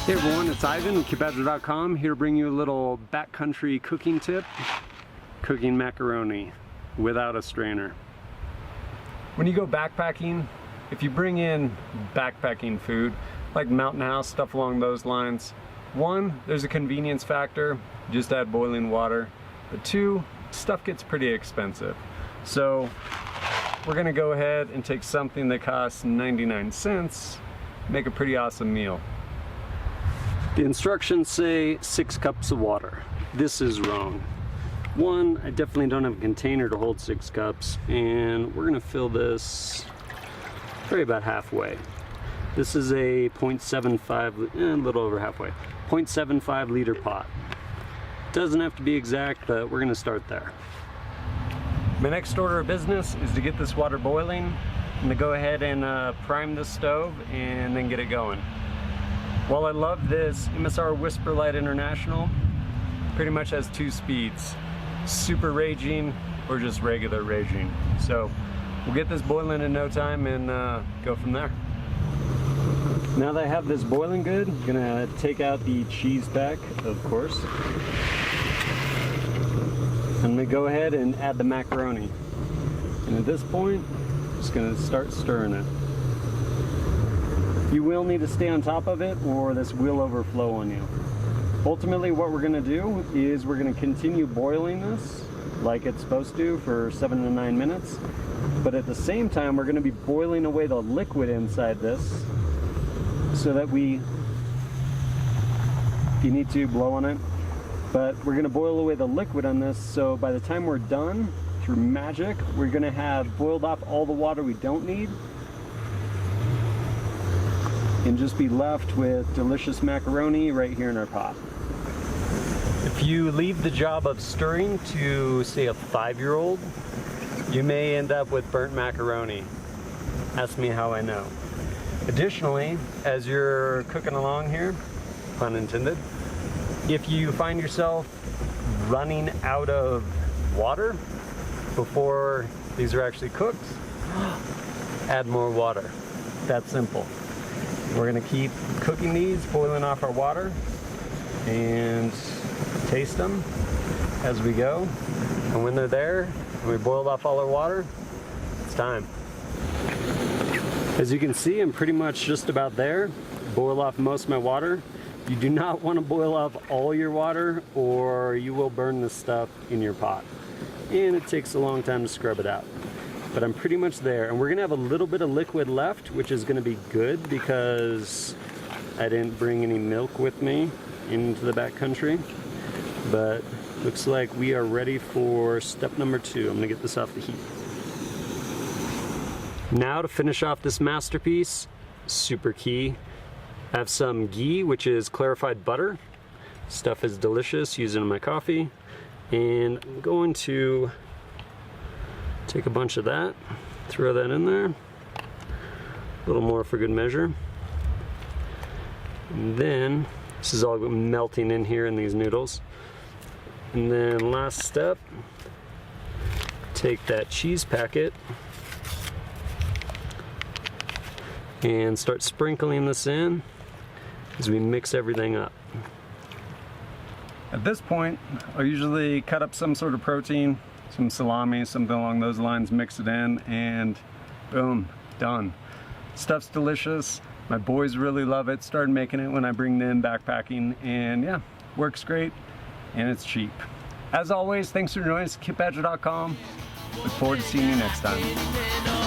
Hey everyone, it's Ivan with KeepBadger.com, here to bring you a little backcountry cooking tip. Cooking macaroni without a strainer. When you go backpacking, if you bring in backpacking food, like Mountain House, stuff along those lines, one, there's a convenience factor, just add boiling water, but two, stuff gets pretty expensive. So we're gonna go ahead and take something that costs 99 cents, make a pretty awesome meal. The instructions say 6 cups of water. This is wrong. One, I definitely don't have a container to hold 6 cups, and we're gonna fill this probably about halfway. This is a 0.75, a little over halfway, 0.75 liter pot. Doesn't have to be exact, but we're gonna start there. My next order of business is to get this water boiling. I'm gonna go ahead and prime the stove and then get it going. While I love this MSR Whisperlight International, pretty much has 2 speeds, super raging or just regular raging. So we'll get this boiling in no time and go from there. Now that I have this boiling good, I'm gonna take out the cheese pack, of course. I'm gonna go ahead and add the macaroni. And at this point, I'm just gonna start stirring it. You will need to stay on top of it or this will overflow on you. Ultimately what we're gonna do is we're gonna continue boiling this like it's supposed to for 7 to 9 minutes. But at the same time, we're gonna be boiling away the liquid inside this so that if you need to, blow on it. But we're gonna boil away the liquid on this, so by the time we're done, through magic, we're gonna have boiled off all the water we don't need and just be left with delicious macaroni right here in our pot. If you leave the job of stirring to, say, a 5-year-old, you may end up with burnt macaroni. Ask me how I know. Additionally, as you're cooking along here, pun intended, if you find yourself running out of water before these are actually cooked, add more water. That simple. We're gonna keep cooking these, boiling off our water, and taste them as we go. And when they're there, and we boiled off all our water, it's time. As you can see, I'm pretty much just about there. Boil off most of my water. You do not want to boil off all your water or you will burn this stuff in your pot. And it takes a long time to scrub it out. But I'm pretty much there. And we're gonna have a little bit of liquid left, which is gonna be good because I didn't bring any milk with me into the backcountry. But looks like we are ready for step number 2. I'm gonna get this off the heat. Now to finish off this masterpiece, super key. I have some ghee, which is clarified butter. Stuff is delicious, use it in my coffee. And I'm going to take a bunch of that, throw that in there. A little more for good measure. And then, this is all melting in here in these noodles. And then last step, take that cheese packet and start sprinkling this in as we mix everything up. At this point, I'll usually cut up some sort of protein, some salami, something along those lines, mix it in, and boom, done. Stuff's delicious. My boys really love it. Started making it when I bring them in backpacking, and yeah, works great, and it's cheap. As always, thanks for joining us at KeepBadger.com. Look forward to seeing you next time.